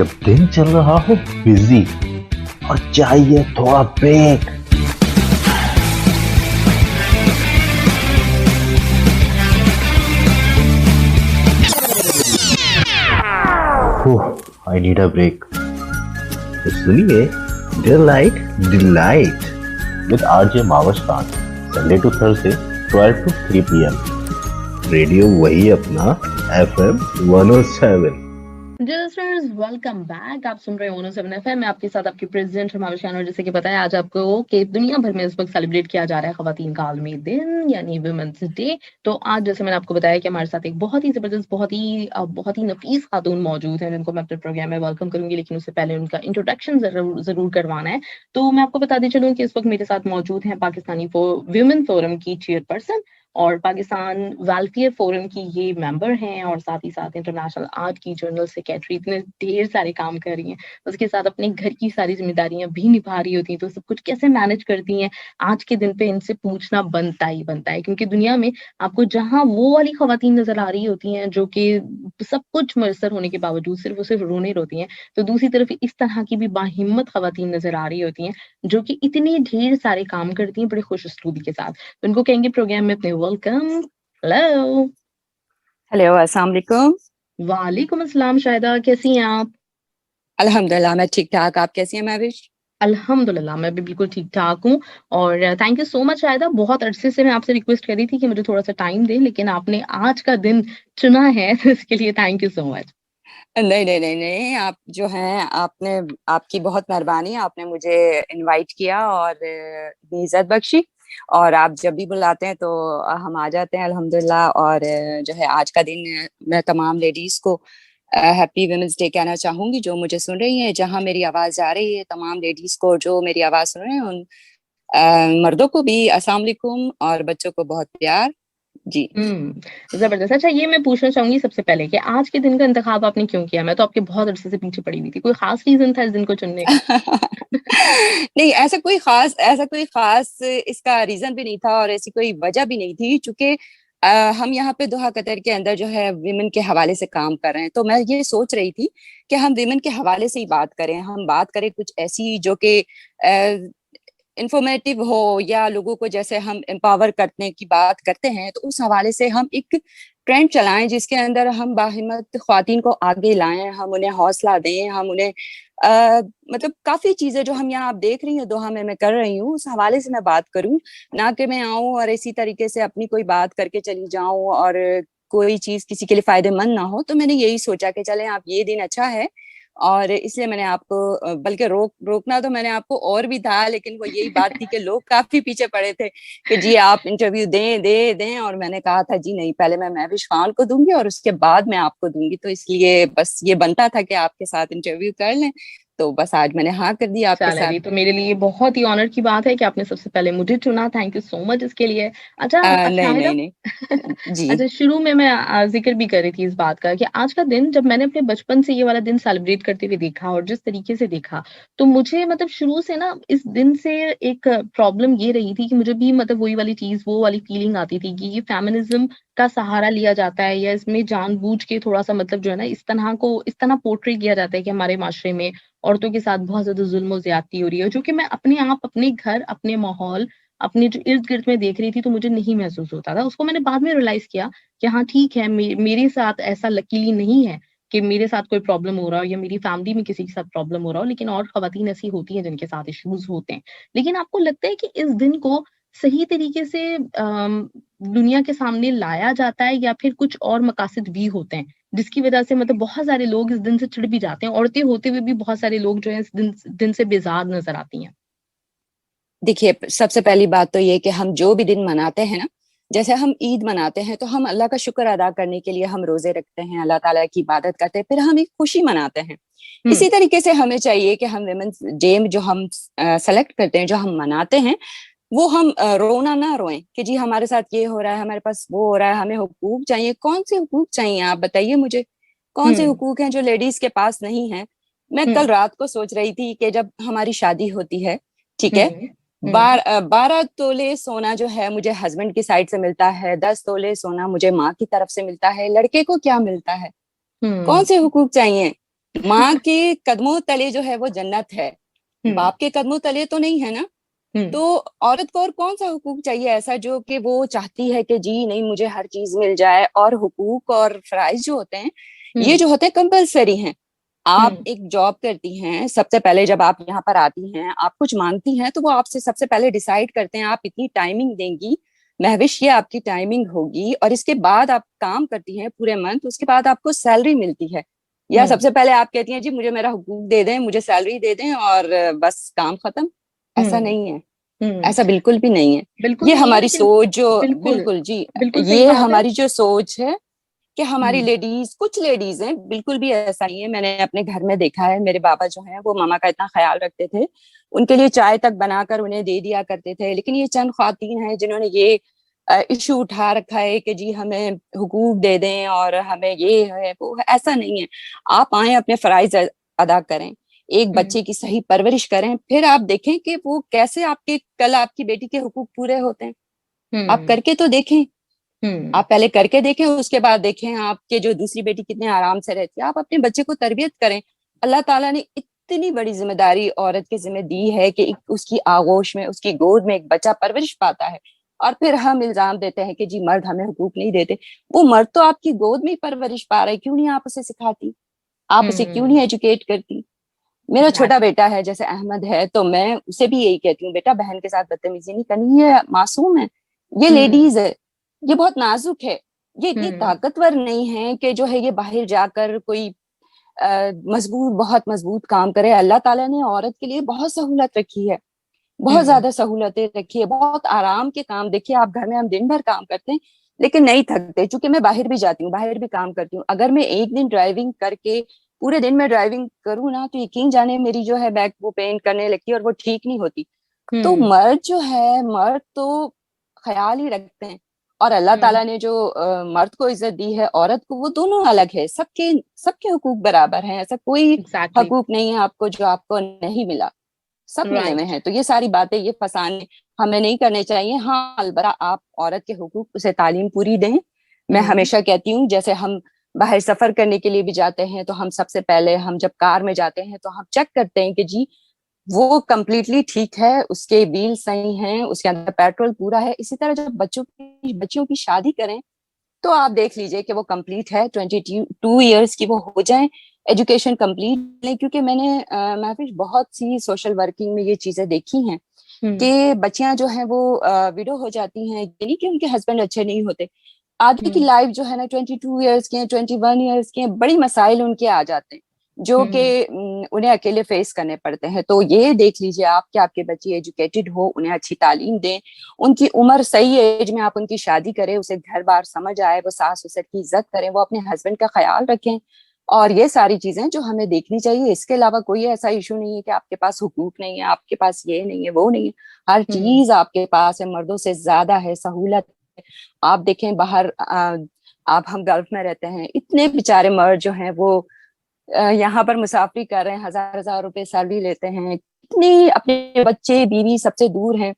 जब दिन चल रहा हो बिजी और चाहिए थोड़ा break. I need a break. तो सुनिए डिलाइट डिलाइट विद आरजे मावस्तान, Sunday to Thursday 12 to 3 PM। Radio वही अपना FM 107। Listeners welcome back. आप सुन रहे हो 107 FM में आपके साथ आपकी प्रेसिडेंट हमारे चैनल। जैसे कि पता है आज आपको कि दुनिया भर में इस वक्त सेलिब्रेट किया जा रहा है खवातीन का आलमी दिन यानी वुमेन्स डे। तो आज जैसे मैंने आपको बताया कि हमारे साथ एक बहुत ही जबरदस्त बहुत ही नफीस खातून मौजूद है जिनको मैं अपने प्रोग्राम में वेलकम करूंगी, लेकिन उससे पहले उनका इंट्रोडक्शन जरूर करवाना है। तो मैं आपको बता दी चलूँ कि इस वक्त मेरे साथ मौजूद है पाकिस्तानी वुमेन फोरम की चेयरपर्सन और पाकिस्तान वेलफेयर फोरम की ये मेंबर हैं और साथ ही साथ इंटरनेशनल आर्ट की जर्नल सेक्रेटरी। इतने ढेर सारे काम कर रही हैं, उसके साथ अपने घर की सारी जिम्मेदारियां भी निभा रही होती हैं। तो सब कुछ कैसे मैनेज करती हैं आज के दिन पे इनसे पूछना बनता है, क्योंकि दुनिया में आपको जहां वो वाली खवातीन नजर आ रही होती हैं जो कि सब कुछ मैसर होने के बावजूद सिर्फ रोने रोती हैं, तो दूसरी तरफ इस तरह की भी बाहिम्मत खवातीन नजर आ रही होती हैं जो कि इतने ढेर सारे काम करती हैं बड़े खुश उसलूबी के साथ। तो उनको कहेंगे प्रोग्राम में अपने वेलकम। हेलो। हेलो, अस्सलाम वालेकुम। वालेकुम अस्सलाम। शायदा कैसी हैं आप? अल्हम्दुलिल्लाह मैं ठीक ठाक। आप कैसी हैं महविश? अल्हम्दुलिल्लाह मैं भी बिल्कुल ठीक ठाक हूँ। और थैंक यू सो मच शायदा, बहुत अरसे से मैं आपसे रिक्वेस्ट कर रही थी कि मुझे थोड़ा सा टाइम दें, लेकिन आपने आज का दिन चुना है तो इसके लिए थैंक यू सो मच। नहीं नहीं नहीं नहीं, आप जो हैं आपने आपकी बहुत मेहरबानी। आपने मुझे इनवाइट किया और इतनी इज्जत बख्शी, और आप जब भी बुलाते हैं तो हम आ जाते हैं अल्हम्दुलिल्लाह। और जो है आज का दिन मैं तमाम लेडीज को हैप्पी वुमेन्स डे कहना चाहूंगी जो मुझे सुन रही हैं, जहां मेरी आवाज जा रही है। तमाम लेडीज को जो मेरी आवाज सुन रहे हैं उन मर्दों को भी अस्सलाम वालेकुम और बच्चों को बहुत प्यार जी। जबरदस्त। अच्छा, ये मैं पूछना चाहूंगी सबसे पहले कि आज के दिन का इंतखाब आपने क्यों किया? मैं तो आपके बहुत अरसे से पीछे पड़ी हुई थी, कोई खास रीजन था इस दिन को चुनने का? नहीं, ऐसा कोई खास इसका रीजन भी नहीं था और ऐसी कोई वजह भी नहीं थी, क्योंकि हम यहाँ पे दोहा कतर के अंदर जो है विमेन के हवाले से काम कर रहे हैं। तो मैं ये सोच रही थी कि हम विमेन के हवाले से ही बात करें, हम बात करें कुछ ऐसी जो कि इंफॉर्मेटिव हो, या लोगों को जैसे हम एम्पावर करने की बात करते हैं तो उस हवाले से हम एक ट्रेंड चलाएं जिसके अंदर हम बाहिम्मत ख्वातीन को आगे लाएं, हम उन्हें हौसला दें, हम उन्हें मतलब काफी चीजें जो हम यहाँ आप देख रही हैं दोहा में मैं कर रही हूँ, उस हवाले से मैं बात करूं। ना कि मैं आऊं और इसी तरीके से अपनी कोई बात करके चली जाऊं और कोई चीज किसी के लिए फायदेमंद ना हो। तो मैंने यही सोचा कि चलें आप, ये दिन अच्छा है और इसलिए मैंने आपको बल्कि रोकना तो मैंने आपको और भी था, लेकिन वो यही बात थी कि लोग काफी पीछे पड़े थे कि जी आप इंटरव्यू दें और मैंने कहा था जी नहीं, पहले मैं महविश खान को दूंगी और उसके बाद मैं आपको दूंगी। तो इसलिए बस ये बनता था कि आपके साथ इंटरव्यू कर लें, तो बस आज मैंने हाँ कर दी आपके चला साथ। जी, तो मेरे लिए बहुत ही ऑनर की बात है कि आपने सबसे पहले मुझे चुना। थैंक यू सो मच इसके लिए। अच्छा नहीं शाहिदा। नहीं नहीं जी। अच्छा, शुरू में मैं जिक्र भी कर रही थी इस बात का कि आज का दिन जब मैंने अपने बचपन से ये वाला दिन सेलिब्रेट करते हुए देखा और जिस तरीके से देखा, तो मुझे मतलब शुरू से ना इस दिन से एक प्रॉब्लम ये रही थी कि मुझे भी मतलब वही वाली चीज, वो वाली फीलिंग आती थी कि ये फेमिनिज्म का सहारा लिया जाता है या इसमें जानबूझ के थोड़ा सा मतलब जो है ना इस तरह पोर्ट्रे किया जाता है कि हमारे माशरे में औरतों के साथ बहुत ज्यादा जुल्म और ज्यादती हो रही है, जो कि मैं अपने आप अपने घर, अपने माहौल, अपने जो इर्द गिर्द में देख रही थी, तो मुझे नहीं महसूस होता था। उसको मैंने बाद में रियलाइज किया कि हाँ ठीक है, मेरे साथ ऐसा लकीली नहीं है कि मेरे साथ कोई प्रॉब्लम हो रहा हो या मेरी फैमिली में किसी के साथ प्रॉब्लम हो रहा हो, लेकिन और खवातीन ऐसी होती हैं जिनके साथ इश्यूज होते हैं। लेकिन आपको लगता है कि इस दिन को सही तरीके से दुनिया के सामने लाया जाता है या फिर कुछ और मकासद भी होते हैं जिसकी वजह से मतलब बहुत सारे लोग इस दिन से चिढ़ भी जाते हैं? औरतें होते हुए भी बहुत सारे लोग जो है इस दिन से बेजार नजर आती हैं। देखिए, सबसे पहली बात तो ये कि हम जो भी दिन मनाते हैं ना, जैसे हम ईद मनाते हैं तो हम अल्लाह का शुक्र अदा करने के लिए हम रोजे रखते हैं, अल्लाह ताला की इबादत करते हैं, फिर हम एक खुशी मनाते हैं। हम्म। इसी तरीके से हमें चाहिए कि हम वुमेन्स डे जो हम सेलेक्ट करते हैं, जो हम मनाते हैं, वो हम रोना ना रोएं कि जी हमारे साथ ये हो रहा है, हमारे पास वो हो रहा है, हमें हुकूक चाहिए। कौन से हुकूक चाहिए आप बताइए मुझे? कौन से हम्म। हुकूक हैं जो लेडीज के पास नहीं है? मैं कल हम्म। रात को सोच रही थी कि जब हमारी शादी होती है, ठीक है, हम्म। हम्म। 12 तोले सोना जो है मुझे हस्बैंड की साइड से मिलता है, 10 तोले सोना मुझे माँ की तरफ से मिलता है, लड़के को क्या मिलता है? कौन हम्म। से हुकूक चाहिए? माँ के कदमों तले जो है वो जन्नत है, हम्म, बाप के कदमों तले तो नहीं है ना। तो औरत को और कौन सा हुकूक चाहिए ऐसा जो कि वो चाहती है कि जी नहीं मुझे हर चीज मिल जाए। और हुकूक और फराइज जो होते हैं ये जो होते हैं कंपलसरी हैं। आप एक जॉब करती हैं, सबसे पहले जब आप यहाँ पर आती हैं आप कुछ मांगती हैं तो वो आपसे सबसे पहले डिसाइड करते हैं आप इतनी टाइमिंग देंगी, महविश ये आपकी टाइमिंग होगी, और इसके बाद आप काम करती हैं पूरे मंथ, उसके बाद आपको सैलरी मिलती है। या सबसे पहले आप कहती हैं जी मुझे मेरा हुकूक दे दें, मुझे सैलरी दे दें और बस काम खत्म। ऐसा नहीं है, ऐसा बिल्कुल भी नहीं है। बिल्कुल ये नहीं है, हमारी लेकिन सोच जो, बिल्कुल बिल्कुल जी, बिल्कुल सही ये बात है। हमारी जो सोच है कि हमारी हम्म, लेडीज, कुछ लेडीज हैं, बिल्कुल भी ऐसा नहीं है। मैंने अपने घर में देखा है, मेरे बाबा जो हैं वो मामा का इतना ख्याल रखते थे, उनके लिए चाय तक बनाकर उन्हें दे दिया करते थे। लेकिन ये चंद ख्वातीन हैं जिन्होंने ये इशू उठा रखा है कि जी हमें हुकूक दे दें और हमें ये है वो है। ऐसा नहीं है। आप आए अपने फराइज अदा करें, एक हम्म, बच्चे की सही परवरिश करें, फिर आप देखें कि वो कैसे आपके, कल आपकी बेटी के हुकूक पूरे होते हैं। आप हम्म, करके तो देखें, हम्म, आप पहले करके देखें, उसके बाद देखें आपके जो दूसरी बेटी कितने आराम से रहती है। आप अपने बच्चे को तरबियत करें। अल्लाह ताला ने इतनी बड़ी जिम्मेदारी औरत के जिम्मे दी है कि उसकी आगोश में, उसकी गोद में एक बच्चा परवरिश पाता है। और फिर हम इल्जाम देते हैं कि जी मर्द हमें हुकूक नहीं देते। वो मर्द तो आपकी गोद में ही परवरिश पा रहे, क्यों नहीं आप उसे सिखाती, आप उसे क्यों नहीं एजुकेट करती। मेरा छोटा एग्जैक्टली। बेटा है जैसे अहमद है, तो मैं उसे भी यही कहती हूँ बेटा बहन के साथ बदतमीजी नहीं करनी, ये मासूम है, ये हम्म, लेडीज है, ये बहुत नाजुक है, ये इतनी हम्म, ताकतवर नहीं है कि जो है ये बाहर जाकर कोई मजबूत, बहुत मजबूत काम करे। अल्लाह ताला ने औरत के लिए बहुत सहूलत रखी है, बहुत हम्म, ज्यादा सहूलतें रखी है, बहुत आराम के काम। देखिए आप घर में हम दिन भर काम करते हैं लेकिन नहीं थकते, क्योंकि मैं बाहर भी जाती हूँ, बाहर भी काम करती हूँ। अगर मैं एक दिन ड्राइविंग करके पूरे दिन में ड्राइविंग करूँ ना, तो यकीन जाने मेरी जो है बैक वो पेन करने लगती है और वो ठीक नहीं होती। तो हम्म, मर्द जो है, मर्द तो ख्याल ही रखते हैं। और अल्लाह हम्म, ताला ने जो मर्द को इज्जत दी है, औरत को, वो दोनों अलग है। सबके सबके हुकूक बराबर हैं, ऐसा कोई एग्जैक्टली। हकूक नहीं है आपको जो आपको नहीं मिला, सब मिले हुए राइट। हैं। तो ये सारी बातें, ये फसाने हमें नहीं करने चाहिए। हाँ अलबत्ता आप औरत के हुकूक, उसे तालीम पूरी दें। मैं हम्म, हमेशा कहती हूँ जैसे हम बाहर सफर करने के लिए भी जाते हैं तो हम सबसे पहले, हम जब कार में जाते हैं तो हम चेक करते हैं कि जी वो कंप्लीटली ठीक है, उसके व्हील सही हैं, उसके अंदर पेट्रोल पूरा है। इसी तरह जब बच्चों की शादी करें तो आप देख लीजिए कि वो कंप्लीट है, 22 ईयर्स की वो हो जाए, एजुकेशन कंप्लीट लें। क्योंकि मैंने महफिज बहुत सी सोशल वर्किंग में ये चीजें देखी हैं हम्म, कि बच्चियां जो हैं वो विडो हो जाती हैं, यानी कि उनके हस्बैंड अच्छे नहीं होते। आगे की हम्म, लाइफ जो है ना 22 ईयर्स की है, 21 ईयर्स की है, बड़ी मसाइल उनके आ जाते हैं जो कि हम्म, उन्हें अकेले फेस करने पड़ते हैं। तो ये देख लीजिए आप कि आपके बच्चे एजुकेटेड हो, उन्हें अच्छी तालीम दें, उनकी उम्र सही एज में आप उनकी शादी करें, उसे घर बार समझ आए, वो सास ससुर की इज्जत करें, वो अपने हस्बैंड का ख्याल रखें। और ये सारी चीजें जो हमें देखनी चाहिए। इसके अलावा कोई ऐसा इशू नहीं है कि आपके पास हुकूक नहीं है, आपके पास ये नहीं है वो नहीं है। हर हम्म, चीज आपके पास है, मर्दों से ज्यादा है सहूलत। आप देखें बाहर आप, हम गल्फ में रहते हैं, इतने बेचारे मर्द जो हैं वो यहाँ पर मुसाफरी कर रहे हैं, हजार हजार रुपए सैलरी लेते हैं, इतनी अपने बच्चे बीवी सबसे दूर हैं।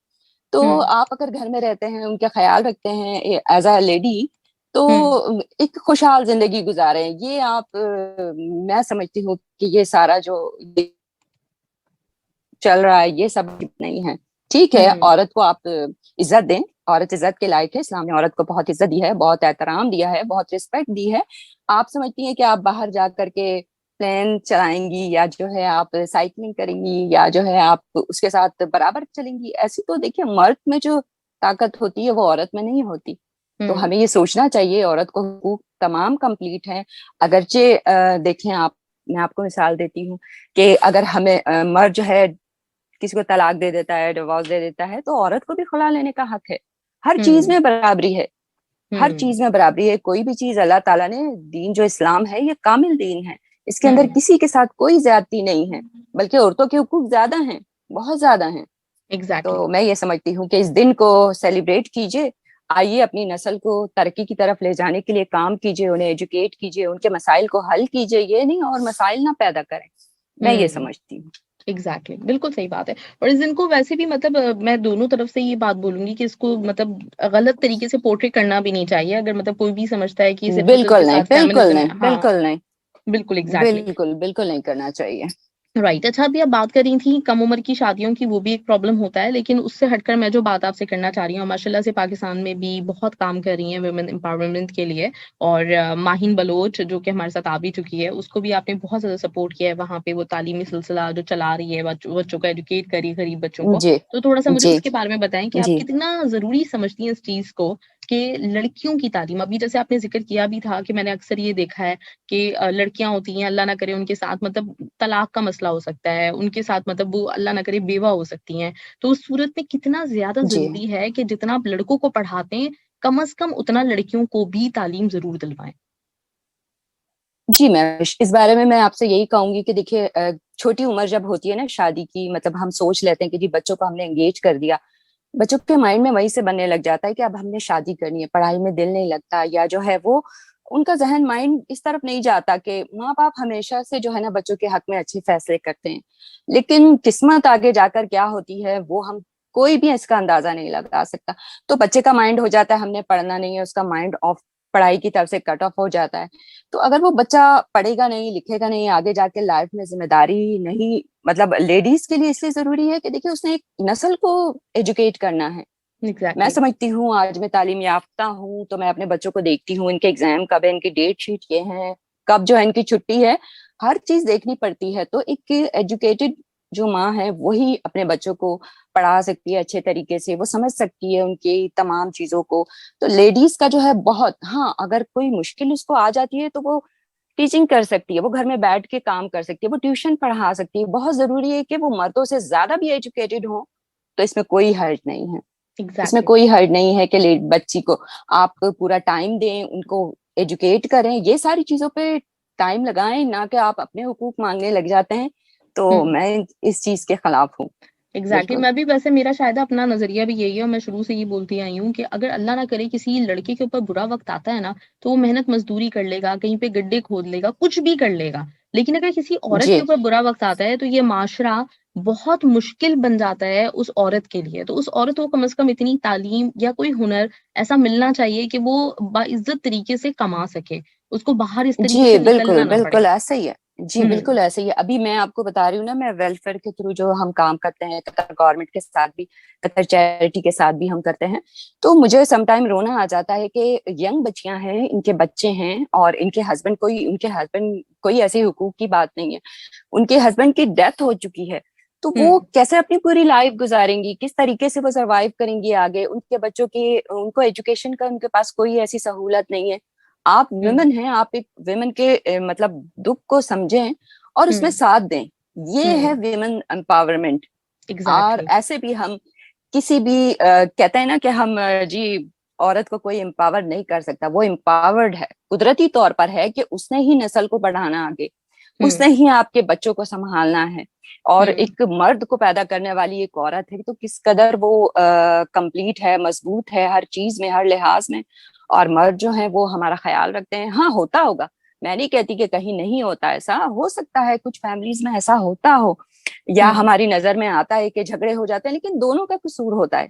तो हम्म, आप अगर घर में रहते हैं, उनका ख्याल रखते हैं एज अ लेडी, हम्म, तो एक खुशहाल जिंदगी गुजारे। ये आप मैं समझती हूँ कि ये सारा जो ये चल रहा है ये सब नहीं है। ठीक है, हम्म, औरत को आप इज्जत दें, औरत इज्जत के लायक है। इस्लाम ने औरत को बहुत इज्जत दी है, बहुत एहतराम दिया है, बहुत रिस्पेक्ट दी है। आप समझती हैं कि आप बाहर जा करके प्लेन चलाएंगी या जो है आप साइकिलिंग करेंगी या जो है आप उसके साथ बराबर चलेंगी, ऐसी तो देखिए मर्द में जो ताकत होती है वो औरत में नहीं होती। तो हम्म, हमें ये सोचना चाहिए औरत को हुकूक तमाम कंप्लीट है। अगरचे देखें आप, मैं आपको मिसाल देती हूँ कि अगर हमें मर्द जो है किसी को तलाक दे देता है, डिवोर्स दे देता है, तो औरत को भी खुला लेने का हक है। हर चीज हम्म, में बराबरी है, हर हम्म, चीज में बराबरी है। कोई भी चीज, अल्लाह ताला ने दीन जो इस्लाम है ये कामिल दीन है, इसके अंदर हम्म, किसी के साथ कोई ज्यादती नहीं है, बल्कि औरतों के हुकूक ज्यादा हैं, बहुत ज्यादा हैं। एग्जैक्टली। तो मैं ये समझती हूँ कि इस दिन को सेलिब्रेट कीजिए, आइए अपनी नस्ल को तरक्की की तरफ ले जाने के लिए काम कीजिए, उन्हें एजुकेट कीजिए, उनके मसाइल को हल कीजिए, ये नहीं और मसाइल ना पैदा करें। मैं ये हम्म, समझती हूँ। एग्जैक्टली, बिल्कुल सही बात है। और इस दिन को वैसे भी मतलब मैं दोनों तरफ से ये बात बोलूंगी कि इसको मतलब गलत तरीके से पोर्ट्रे करना भी नहीं चाहिए। अगर मतलब कोई भी समझता है कि सिर्फ और सिर्फ बिल्कुल नहीं, इसके साथ बिल्कुल फेमिनिज्म है, नहीं, हाँ, बिल्कुल नहीं। बिल्कुल एग्जैक्टली। बिल्कुल बिल्कुल नहीं करना चाहिए। राइट। अच्छा, अभी आप बात कर रही थी कम उम्र की शादियों की, वो भी एक प्रॉब्लम होता है, लेकिन उससे हटकर मैं जो बात आपसे करना चाह रही हूँ, माशाल्लाह से पाकिस्तान में भी बहुत काम कर रही हैं वुमेन एम्पावरमेंट के लिए। और माहिन बलोच जो कि हमारे साथ आ भी चुकी है, उसको भी आपने बहुत ज़्यादा सपोर्ट किया है वहाँ पे, वो तालीमी सिलसिला जो चला रही है, बच्चों बच्चों को एजुकेट कर रही है, गरीब बच्चों को। जी तो थोड़ा-सा मुझे जी उसके बारे में बताएँ कि आप जी कितना ज़रूरी समझती हैं इस चीज़ को कि लड़कियों की तालीम, अभी जैसे आपने ज़िक्र किया भी था कि मैंने अक्सर ये देखा है कि लड़कियाँ होती हैं, अल्लाह ना करे उनके साथ मतलब तलाक का मसला हो सकता है, उनके साथ मतलब वो अल्लाह ना करे बेवा हो सकती हैं। तो उस सूरत में कितना ज़्यादा जी ज़रूरी है कि जितना आप लड़कों को पढ़ाते हैं, कम से कम उतना लड़कियों को भी तालीम ज़रूर दिलवाएँ। जी, मैं इस बारे में मैं आपसे यही कहूंगी कि देखिए, छोटी उम्र जब होती है ना शादी की, मतलब हम सोच लेते हैं कि जी बच्चों को हमने एंगेज कर दिया, बच्चों के माइंड में वही से बनने लग जाता है कि अब हमने शादी करनी है, पढ़ाई में दिल नहीं लगता, या जो है वो उनका जहन माइंड इस तरफ नहीं जाता कि माँ बाप हमेशा से जो है ना बच्चों के हक में अच्छे फैसले करते हैं, लेकिन किस्मत आगे जाकर क्या होती है वो हम कोई भी इसका अंदाजा नहीं लगा सकता। तो बच्चे का माइंड हो जाता है हमने पढ़ना नहीं है, उसका माइंड ऑफ पढ़ाई की तरफ से कट ऑफ हो जाता है। तो अगर वो बच्चा पढ़ेगा नहीं लिखेगा नहीं, आगे जाके लाइफ में जिम्मेदारी नहीं, मतलब लेडीज के लिए इसलिए जरूरी है कि देखिए उसने एक नस्ल को एजुकेट करना है। मैं एग्ज़ैक्टली। समझती हूँ आज मैं तालीम याफ्ता हूँ तो मैं अपने बच्चों को देखती हूँ, इनके एग्जाम कब है, इनकी डेट शीट ये है, कब जो है इनकी छुट्टी है, हर चीज देखनी पड़ती है। तो एक एजुकेटेड जो माँ है वही अपने बच्चों को पढ़ा सकती है अच्छे तरीके से, वो समझ सकती है उनकी तमाम चीजों को। तो लेडीज का जो है बहुत, हाँ अगर कोई मुश्किल उसको आ जाती है तो वो टीचिंग कर सकती है, वो घर में बैठ के काम कर सकती है, वो ट्यूशन पढ़ा सकती है। बहुत जरूरी है कि वो मर्दों से ज्यादा भी एजुकेटेड हो, तो इसमें कोई हर्ज नहीं है। इसमें एग्ज़ैक्टली। कोई हर्ज नहीं है कि बच्ची को आप पूरा टाइम दें, उनको एजुकेट करें, ये सारी चीजों पे टाइम लगाएं, ना कि आप अपने हुकूक मांगने लग जाते हैं। तो हुँ। मैं इस चीज के खिलाफ हूँ। एग्जैक्टली। बिल्कुल मैं भी, वैसे मेरा शायद अपना नजरिया भी यही है, और मैं शुरू से ये बोलती आई हूँ कि अगर अल्लाह ना करे किसी लड़के के ऊपर बुरा वक्त आता है ना, तो वो मेहनत मजदूरी कर लेगा, कहीं पे गड्ढे खोद लेगा, कुछ भी कर लेगा। लेकिन अगर किसी औरत जी के ऊपर बुरा वक्त आता है तो ये माशरा बहुत मुश्किल बन जाता है उस औरत के लिए। तो उस औरत को कम से कम इतनी तालीम या कोई हुनर ऐसा मिलना चाहिए कि वो बाइज्जत तरीके से कमा सके, उसको बाहर इस तरीके जी से निकलना बिल्कुल ना पड़े। बिल्कुल ऐसे ही है। जी हम्म। बिल्कुल ऐसे ही है। अभी मैं आपको बता रही हूँ ना, मैं वेलफेयर के थ्रू जो हम काम करते हैं, कतर गवर्नमेंट के साथ भी, कतर चैरिटी के साथ भी हम करते हैं। तो मुझे समटाइम रोना आ जाता है कि यंग बच्चियां हैं, इनके बच्चे हैं और इनके हस्बैंड, कोई उनके हस्बैंड कोई ऐसे हुकूक की बात नहीं है, उनके हस्बैंड की डेथ हो चुकी है। तो वो हम्म। कैसे अपनी पूरी लाइफ गुजारेंगी, किस तरीके से वो सरवाइव करेंगी आगे, उनके बच्चों की, उनको एजुकेशन का उनके पास कोई ऐसी सहूलत नहीं है। आप हम्म। वुमेन हैं, आप एक वुमेन के मतलब दुख को समझें और उसमें हम्म। साथ दें, ये है हम्म। Women empowerment. और एग्जैक्टली। ऐसे भी हम किसी भी कहते हैं ना कि हम जी औरत को कोई एम्पावर नहीं कर सकता, वो एम्पावर्ड है कुदरती तौर पर, है कि उसने ही नस्ल को बढ़ाना आगे, उसने हम्म। ही आपके बच्चों को संभालना है। और हम्म। एक मर्द को पैदा करने वाली एक औरत है तो किस कदर वो कंप्लीट है, मजबूत है हर चीज में, हर लिहाज में। और मर्द जो है वो हमारा ख्याल रखते हैं। हाँ होता होगा, मैं नहीं कहती कि कहीं नहीं होता, ऐसा हो सकता है कुछ फैमिलीज में ऐसा होता हो, या हम्म। हमारी नजर में आता है कि झगड़े हो जाते हैं, लेकिन दोनों का कसूर होता है।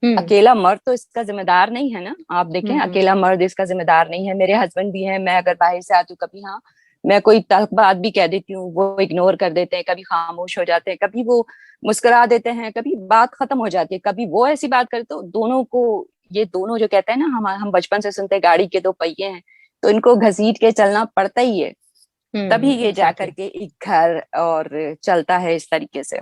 हुँ, अकेला मर्द तो इसका जिम्मेदार नहीं है ना, आप हुँ, देखें हुँ, अकेला मर्द इसका जिम्मेदार नहीं है। मेरे हस्बैंड भी हैं, मैं अगर बाहर से आती हूँ कभी, हाँ मैं कोई तल्ख बात भी कह देती हूँ, वो इग्नोर कर देते हैं, कभी खामोश हो जाते हैं, कभी वो मुस्कुरा देते हैं, कभी बात खत्म हो जाती है, कभी वो ऐसी बात करते, तो दोनों को, ये दोनों जो कहते हैं ना, हम बचपन से सुनते हैं गाड़ी के दो पहिए हैं, तो इनको घसीट के चलना पड़ता ही है, तभी हुँ, ये जा एग्ज़ैक्टली। करके एक घर और चलता है इस तरीके से।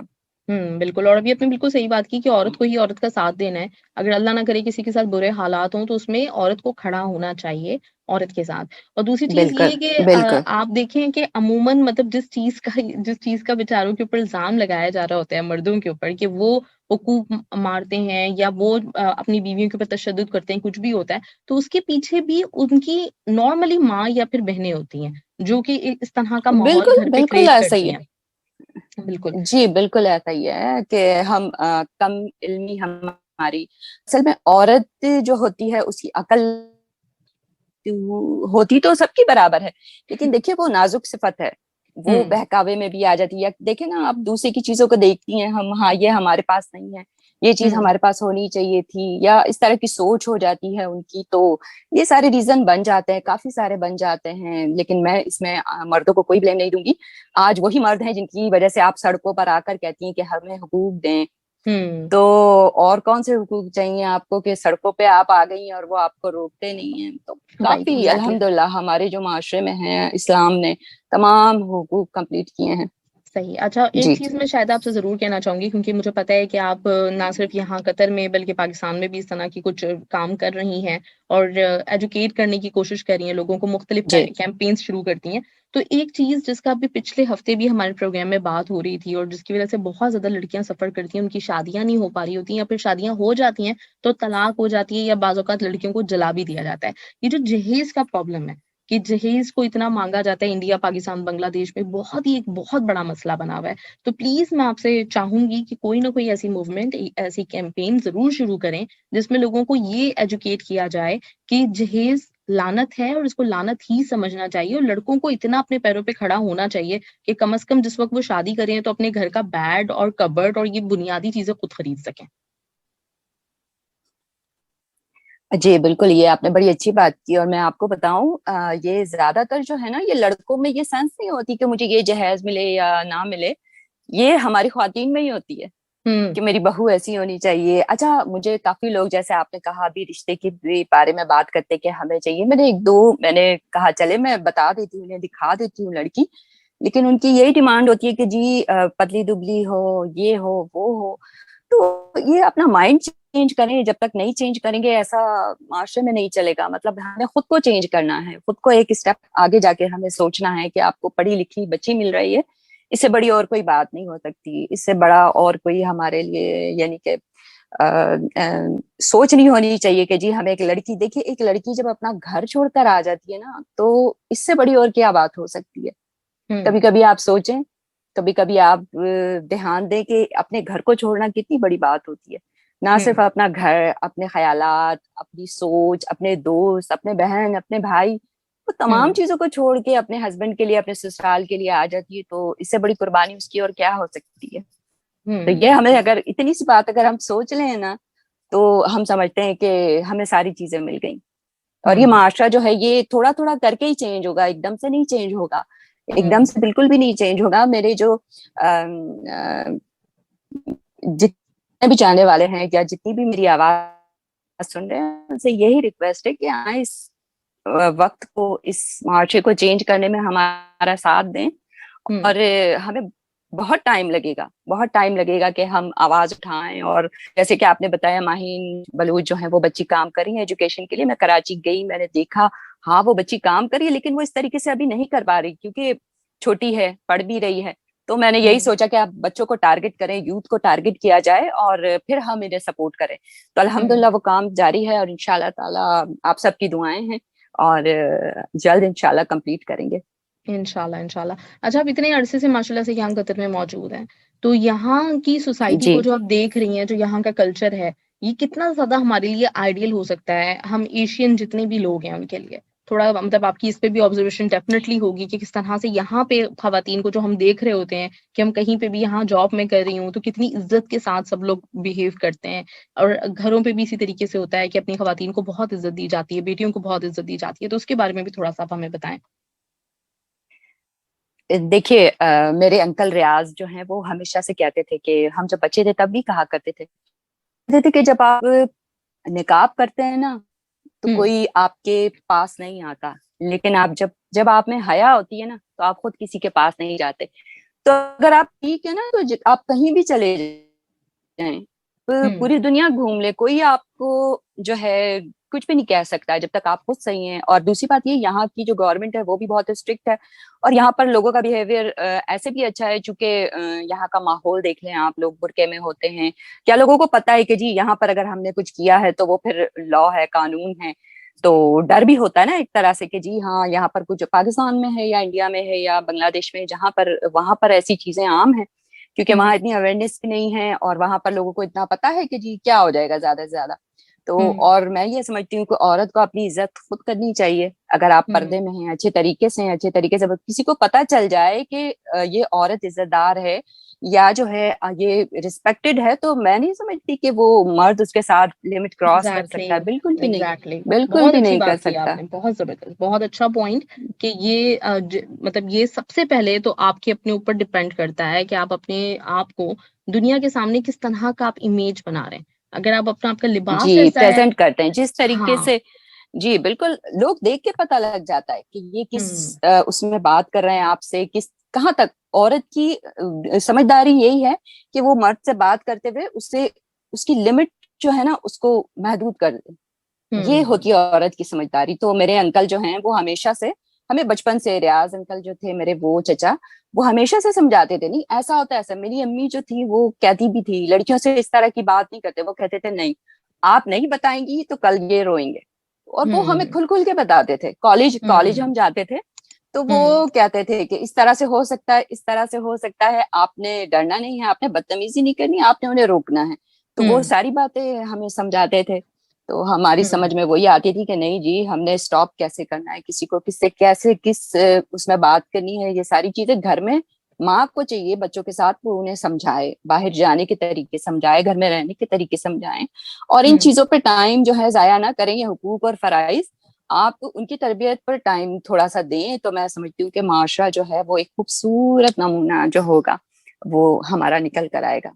बिल्कुल, और अभी आपने बिल्कुल सही बात की कि औरत को ही औरत का साथ देना है। अगर अल्लाह ना करे किसी के साथ बुरे हालात हों, तो उसमें औरत को खड़ा होना चाहिए, औरत के साथ। और दूसरी चीज़ ये बिल्कुल है कि बिल्कुल आप देखें कि अमूमन मतलब जिस चीज़ का बेचारों के ऊपर इल्ज़ाम लगाया जा रहा होता है मर्दों के ऊपर कि वो हुकूक मारते हैं या वो अपनी बीवियों के ऊपर तशद्दुद करते हैं, कुछ भी होता है, तो उसके पीछे भी उनकी नॉर्मली माँ या फिर बहनें होती हैं, जो कि इस तरह का माहौल बिल्कुल घर पे बिल्कुल क्रिएट ऐसा ही करती है। हैं। बिल्कुल। जी बिल्कुल ऐसा ही है कि हम कम इल्मी हमारी, असल में औरत जो होती है उसकी अकल होती तो सबकी बराबर है, लेकिन देखिए वो नाजुक सिफत है, वो हुँ, बहकावे में भी आ जाती है। देखे ना आप दूसरे की चीजों को देखती हैं हम, हाँ ये हमारे पास नहीं है, ये चीज हमारे पास होनी चाहिए थी, या इस तरह की सोच हो जाती है उनकी। तो ये सारे रीजन बन जाते हैं, काफी सारे बन जाते हैं, लेकिन मैं इसमें मर्दों को कोई ब्लेम नहीं दूंगी। आज वही मर्द हैं जिनकी वजह से आप सड़कों पर आकर कहती हैं कि हमें हुकूक दें। तो और कौन से हुकूक चाहिए आपको कि सड़कों पे आप आ गई हैं और वो आपको रोकते नहीं हैं? तो राइट, काफी एग्जैक्टली। अल्हम्दुलिल्लाह हमारे जो माशरे में है, इस्लाम ने तमाम हुकूक कंप्लीट किए हैं। सही। अच्छा, एक जी चीज मैं शायद आपसे जरूर कहना चाहूंगी, क्योंकि मुझे पता है कि आप ना सिर्फ यहाँ कतर में बल्कि पाकिस्तान में भी इस तरह की कुछ काम कर रही हैं और एजुकेट करने की कोशिश कर रही हैं, लोगों को मुख्तलिफ जी कैंपेन्स शुरू करती हैं। तो एक चीज जिसका अभी पिछले हफ्ते भी हमारे प्रोग्राम में बात हो रही थी और जिसकी वजह से बहुत ज्यादा लड़कियां सफर करती हैं, उनकी शादियां नहीं हो पा रही होती या फिर शादियां हो जाती हैं तो तलाक हो जाती है या बाज़ औक़ात लड़कियों को जला भी दिया जाता है। ये जो जहेज का प्रॉब्लम है कि जहेज को इतना मांगा जाता है, इंडिया, पाकिस्तान, बांग्लादेश में बहुत ही एक बहुत बड़ा मसला बना हुआ है। तो प्लीज मैं आपसे चाहूंगी कि कोई ना कोई ऐसी मूवमेंट, ऐसी कैंपेन जरूर शुरू करें जिसमें लोगों को ये एजुकेट किया जाए कि जहेज लानत है और इसको लानत ही समझना चाहिए, और लड़कों को इतना अपने पैरों पे खड़ा होना चाहिए कि कम से कम जिस वक्त वो शादी करें तो अपने घर का बेड और कबर्ड और ये बुनियादी चीजें खुद खरीद सकें। जी बिल्कुल, ये आपने बड़ी अच्छी बात की। और मैं आपको बताऊं, ये ज्यादातर जो है ना, ये लड़कों में ये सेंस नहीं होती कि मुझे ये जहेज मिले या ना मिले। ये हमारी ख्वातीन में ही होती है हम्म। कि मेरी बहू ऐसी होनी चाहिए। अच्छा, मुझे काफी लोग, जैसे आपने कहा अभी रिश्ते के भी बारे में बात करते कि हमें चाहिए, मैंने कहा चले मैं बता देती हूँ, उन्हें दिखा देती हूँ लड़की। लेकिन उनकी यही डिमांड होती है कि जी पतली दुबली हो, ये हो, वो हो। तो ये अपना माइंड चेंज करें, जब तक नहीं चेंज करेंगे ऐसा माशरे में नहीं चलेगा। मतलब हमें खुद को चेंज करना है, खुद को एक स्टेप आगे जाके हमें सोचना है कि आपको पढ़ी लिखी बच्ची मिल रही है, इससे बड़ी और कोई बात नहीं हो सकती, इससे बड़ा और कोई हमारे लिए यानी कि सोच नहीं होनी चाहिए कि जी हमें एक लड़की। देखिए, एक लड़की जब अपना घर छोड़कर आ जाती है ना, तो इससे बड़ी और क्या बात हो सकती है। हम्म। कभी कभी आप सोचें, कभी कभी आप ध्यान दें कि अपने घर को छोड़ना कितनी बड़ी बात होती है। ना सिर्फ हम्म। अपना घर, अपने ख्यालात, अपनी सोच, अपने दोस्त, अपने बहन, अपने भाई, वो तमाम हम्म। चीजों को छोड़ के अपने हस्बैंड के लिए, अपने ससुराल के लिए आ जाती है। तो इससे बड़ी कुर्बानी उसकी और क्या हो सकती है। तो ये हम्म। हमें, अगर इतनी सी बात अगर हम सोच लें ना, तो हम समझते हैं कि हमें सारी चीजें मिल गई। और ये हम्म। माशरा जो है, ये थोड़ा थोड़ा करके ही चेंज होगा, एकदम से नहीं चेंज होगा। एकदम हम्म। से बिल्कुल भी नहीं चेंज होगा। मेरे जो अम, जितने भी चाहने वाले हैं या जितनी भी मेरी आवाज सुन रहे हैं, उनसे यही रिक्वेस्ट है कि आए इस वक्त को, इस मार्चे को चेंज करने में हमारा साथ दें। हम्म। और हमें बहुत टाइम लगेगा, बहुत टाइम लगेगा कि हम आवाज उठाएं। और जैसे कि आपने बताया, माहीन बलूच जो है वो बच्ची काम कर रही है एजुकेशन के लिए। मैं कराची गई, मैंने देखा, हाँ वो बच्ची काम कर रही है, लेकिन वो इस तरीके से अभी नहीं कर पा रही क्योंकि छोटी है, पढ़ भी रही है। तो मैंने यही हम्म। सोचा कि आप बच्चों को टारगेट करें, यूथ को टारगेट किया जाए और फिर हम इन्हें सपोर्ट करें। तो हम्म। अल्हम्दुलिल्लाह वो काम जारी है और इंशाल्लाह ताला आप सबकी दुआएं हैं और जल्द इंशाल्लाह कंप्लीट करेंगे। इंशाल्लाह, इंशाल्लाह। अच्छा, आप इतने अरसे से माशाल्लाह से यहाँ कतर में मौजूद हैं, तो यहाँ की सोसाइटी जी को जो आप देख रही हैं, जो यहाँ का कल्चर है, ये कितना ज्यादा हमारे लिए आइडियल हो सकता है, हम एशियन जितने भी लोग हैं उनके लिए? थोड़ा मतलब आपकी इस पे भी ऑब्जर्वेशन डेफिनेटली होगी कि किस तरह से यहाँ पे खवातीन को जो हम देख रहे होते हैं कि हम कहीं पे भी यहाँ जॉब में कर रही हूँ तो कितनी इज्जत के साथ सब लोग बिहेव करते हैं, और घरों पे भी इसी तरीके से होता है कि अपनी खवातीन को बहुत इज्जत दी जाती है, बेटियों को बहुत इज्जत दी जाती है। तो उसके बारे में भी थोड़ा सा आप हमें बताएं। देखिए, मेरे अंकल रियाज जो हैं वो हमेशा से कहते थे कि हम जब बच्चे थे तब भी कहा करते थे, कहते थे कि जब आप निकाब करते हैं ना, तो हम्म। कोई आपके पास नहीं आता। लेकिन आप जब जब आप में हया होती है ना, तो आप खुद किसी के पास नहीं जाते। तो अगर आप ठीक है ना, तो आप कहीं भी चले जाएं, हम्म। पूरी दुनिया घूम ले, कोई आपको जो है कुछ भी नहीं कह सकता जब तक आप खुद सही हैं। और दूसरी बात ये, यहाँ की जो गवर्नमेंट है वो भी बहुत स्ट्रिक्ट है। और यहाँ पर लोगों का बिहेवियर ऐसे भी अच्छा है, चूंकि यहाँ का माहौल देख लें आप, लोग बुरके में होते हैं। क्या लोगों को पता है कि जी यहाँ पर अगर हमने कुछ किया है तो वो फिर लॉ है, कानून है। तो डर भी होता है ना एक तरह से कि जी हाँ, यहाँ पर कुछ पाकिस्तान में है या इंडिया में है या बांग्लादेश में, जहाँ पर वहां पर ऐसी चीजें आम है, क्योंकि हम्म। वहां इतनी अवेयरनेस भी नहीं है और वहां पर लोगों को इतना पता है कि जी क्या हो जाएगा ज्यादा से ज्यादा। तो और मैं ये समझती हूँ कि औरत को अपनी इज्जत खुद करनी चाहिए। अगर आप पर्दे में हैं, अच्छे तरीके से हैं, अच्छे तरीके से किसी को पता चल जाए कि ये औरत इज्जतदार है या जो है ये रिस्पेक्टेड है, तो मैं नहीं समझती कि वो मर्द उसके साथ लिमिट क्रॉस कर सकता है। बिल्कुल भी नहीं, बिल्कुल बहुत भी अच्छी नहीं कर बात की सकता। आपने, बहुत जबरदस्त, बहुत अच्छा पॉइंट कि ये मतलब ये सबसे पहले तो आपके अपने ऊपर डिपेंड करता है कि आप अपने आप को दुनिया के सामने किस तरह का आप इमेज बना रहे हैं। अगर आप अपना आपका लिबास जी, ऐसा है, प्रेजेंट करते हैं जिस तरीके हाँ, से। जी बिल्कुल, लोग देख के पता लग जाता है कि ये किस उसमें बात कर रहे हैं आपसे, किस कहाँ तक। औरत की समझदारी यही है कि वो मर्द से बात करते हुए उससे उसकी लिमिट जो है ना उसको महदूद कर दे। ये होती है औरत की समझदारी। तो मेरे अंकल जो हैं वो हमेशा से हमें बचपन से, रियाज अंकल जो थे मेरे, वो चचा, वो हमेशा से समझाते थे, नहीं ऐसा होता है ऐसा। मेरी अम्मी जो थी वो कहती भी थी लड़कियों से इस तरह की बात नहीं करते। वो कहते थे नहीं, आप नहीं बताएंगी तो कल ये रोएंगे। और वो हमें खुल खुल के बताते थे। कॉलेज कॉलेज हम जाते थे तो वो कहते थे कि इस तरह से हो सकता है, इस तरह से हो सकता है, आपने डरना नहीं है, आपने बदतमीजी नहीं करनी, आपने उन्हें रोकना है। तो वो सारी बातें हमें समझाते थे। तो हमारी समझ में वही आती थी कि नहीं जी, हमने स्टॉप कैसे करना है, किसी को किससे कैसे किस उसमें बात करनी है। ये सारी चीजें घर में माँ को चाहिए बच्चों के साथ वो उन्हें समझाए, बाहर जाने के तरीके समझाए, घर में रहने के तरीके समझाए। और इन चीजों पर टाइम जो है जाया ना करें। ये हुकूक और फराइज आप उनकी तरबियत पर टाइम थोड़ा सा दें तो मैं समझती हूँ कि माशरा जो है वो एक खूबसूरत नमूना जो होगा वो हमारा निकल कर आएगा।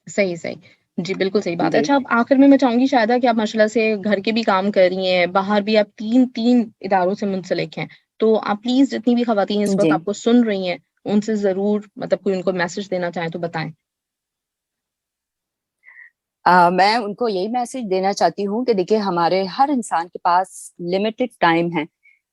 सही सही, जी बिल्कुल सही बात है। जी अच्छा, अब आखिर में मैं चाहूंगी शायद कि आप माशाल्लाह से घर के भी काम कर रही हैं, बाहर भी आप तीन तीन इदारों से मुंसलिक हैं, तो आप प्लीज जितनी भी खवातीन इस वक्त जी। आपको सुन रही हैं उनसे जरूर मतलब कोई उनको मैसेज देना चाहें तो बताएं। मैं उनको यही मैसेज देना चाहती हूँ कि देखिए, हमारे हर इंसान के पास लिमिटेड टाइम है।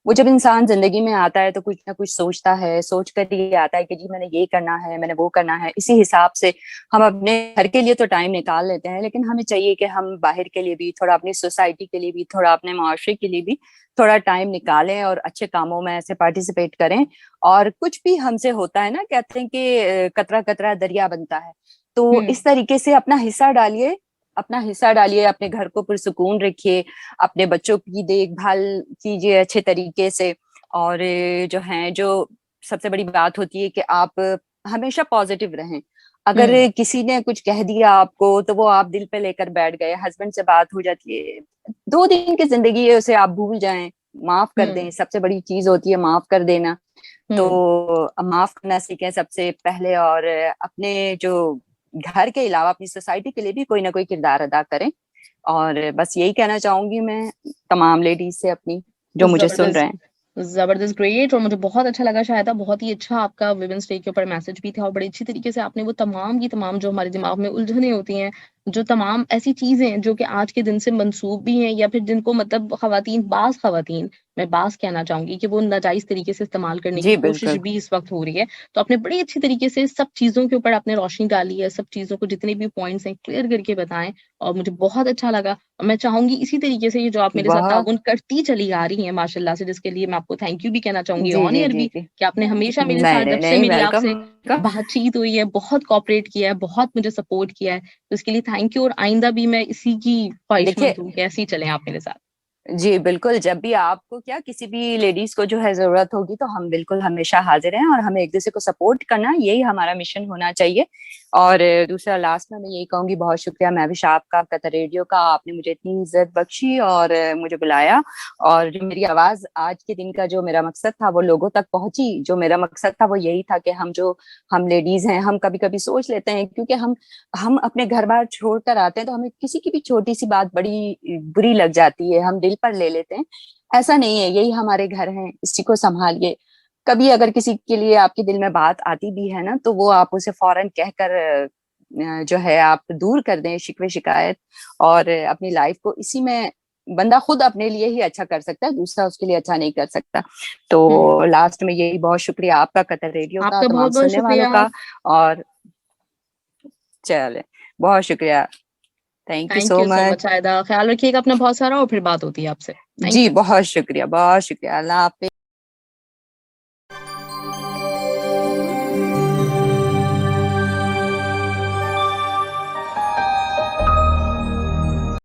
वो जब इंसान जिंदगी में आता है तो कुछ ना कुछ सोचता है, सोच कर ये आता है कि जी मैंने ये करना है, मैंने वो करना है। इसी हिसाब से हम अपने घर के लिए तो टाइम निकाल लेते हैं, लेकिन हमें चाहिए कि हम बाहर के लिए भी थोड़ा, अपनी सोसाइटी के लिए भी थोड़ा, अपने माशरे के लिए भी थोड़ा टाइम निकालें और अच्छे कामों में ऐसे पार्टिसिपेट करें। और कुछ भी हमसे होता है ना, कहते हैं कि कतरा कतरा दरिया बनता है। तो इस तरीके से अपना हिस्सा डालिए, अपना हिस्सा डालिए, अपने घर को पुरसुकून रखिए, अपने बच्चों की देखभाल कीजिए अच्छे तरीके से। और जो है, जो सबसे बड़ी बात होती है कि आप हमेशा पॉजिटिव रहें। अगर किसी ने कुछ कह दिया आपको तो वो आप दिल पे लेकर बैठ गए, हस्बैंड से बात हो जाती है, 2 दिन की जिंदगी है, उसे आप भूल जाएं, माफ कर दें। सबसे बड़ी चीज होती है माफ कर देना। तो माफ करना सीखें सबसे पहले, और अपने जो घर के अलावा अपनी सोसाइटी के लिए भी कोई ना कोई किरदार अदा करें। और बस यही कहना चाहूंगी मैं तमाम लेडीज से अपनी, जो मुझे सुन रहे जबरदस्त, हैं। जबरदस्त, ग्रेट। और मुझे बहुत अच्छा लगा शायद, बहुत ही अच्छा आपका वुमेन्स डे के ऊपर मैसेज भी था, और बड़ी अच्छी तरीके से आपने वो तमाम की तमाम जो हमारे दिमाग में उलझने होती हैं, जो तमाम ऐसी चीजें जो कि आज के दिन से मंसूब भी हैं या फिर जिनको मतलब खवातीन, बास खवातीन, मैं बास कहना चाहूंगी कि वो नाजायज तरीके से इस्तेमाल करने की जी कोशिश बिल्कुल। भी इस वक्त हो रही है। तो आपने बड़ी अच्छी तरीके से सब चीजों के ऊपर आपने रोशनी डाली है, सब चीजों को जितने भी पॉइंट्स हैं क्लियर करके बताएं, और मुझे बहुत अच्छा लगा। और मैं चाहूंगी इसी तरीके से ये जो आप मेरे साथ बहुत। ताउन करती चली आ रही हैं माशाल्लाह से, जिसके लिए मैं आपको थैंक यू भी कहना चाहूंगी जी ऑन जी एयर जी भी, जी। कि आपने हमेशा मेरे नहीं साथ नहीं जब से नहीं, मेरी वेलकम। आपसे बातचीत हुई है बहुत कोऑपरेट किया है, बहुत मुझे सपोर्ट किया है, तो इसके लिए थैंक यू। और आइंदा भी मैं इसी की देखिए, ख्वाहिशमंद हूँ कि ऐसे ही चलें आप मेरे साथ। जी बिल्कुल, जब भी आपको क्या किसी भी लेडीज को जो है जरूरत होगी तो हम बिल्कुल हमेशा हाजिर हैं, और हमें एक दूसरे को सपोर्ट करना, यही हमारा मिशन होना चाहिए। और दूसरा, लास्ट में मैं यही कहूंगी, बहुत शुक्रिया महविश आपका, कतर रेडियो का, आपने मुझे इतनी इज्जत बख्शी और मुझे बुलाया। और जो मेरी आवाज आज के दिन का जो मेरा मकसद था वो लोगों तक पहुंची। जो मेरा मकसद था वो यही था कि हम लेडीज हैं, हम कभी कभी सोच लेते हैं, क्योंकि हम अपने घर बार छोड़कर आते हैं तो हमें किसी की भी छोटी सी बात बड़ी बुरी लग जाती है, हम दिल पर ले लेते हैं। ऐसा नहीं है, यही हमारे घर हैं, इसी को संभालिए। कभी अगर किसी के लिए आपके दिल में बात आती भी है ना, तो वो आप उसे फौरन कहकर जो है आप दूर कर दें शिकवे शिकायत। और अपनी लाइफ को इसी में बंदा खुद अपने लिए ही अच्छा कर सकता है, दूसरा उसके लिए अच्छा नहीं कर सकता। तो लास्ट में यही, बहुत शुक्रिया आपका, कतर रेडियो का, आपका तमाम बहुत बहुत सुनने वालों शुक्रिया। का। और चले, बहुत शुक्रिया। Thank you thank so you so much. Much आयदा, ख्याल रखिएगा अपना बहुत सारा, और फिर बात होती है आपसे। Thank ji you. बहुत शुक्रिया, बहुत शुक्रिया। अल्लाह हाफिज।